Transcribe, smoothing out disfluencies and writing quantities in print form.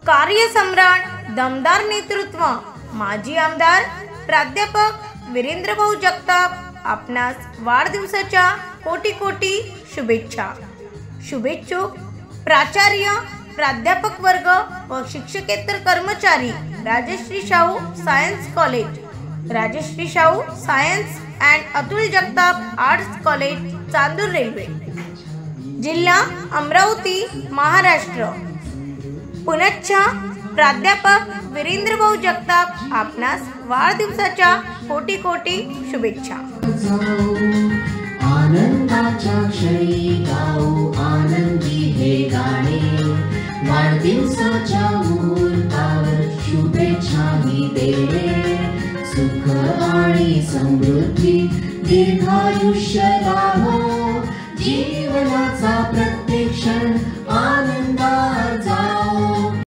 कार्यसम्राट दमदार नेतृत्व माजी आमदार प्राध्यापक वीरेंद्रभाऊ जगताप आपणास वाढदिवसाच्या कोटी कोटी शुभेच्छा। शुभेच्छुक प्राचार्य प्राध्यापक वर्ग व शिक्षकेतर कर्मचारी Rajshri Shahu science college, Rajshri Shahu science and Atul Jagtap arts college, Chandur railway, जिल्हा अमरावती, महाराष्ट्र। पुनश्च प्राध्यापक वीरेंद्रभाऊ जगताप आपणास वाढदिवसाच्या कोटी कोटी शुभेच्छा। आनंदाच्या क्षणी गाऊ आनंदी हे गाणे, वाढदिवसाच्या मुहूर्तावर शुभेच्छा ही देणे, सुख आणि समृद्धी दीर्घायुष्य लाभो, जीवनाचा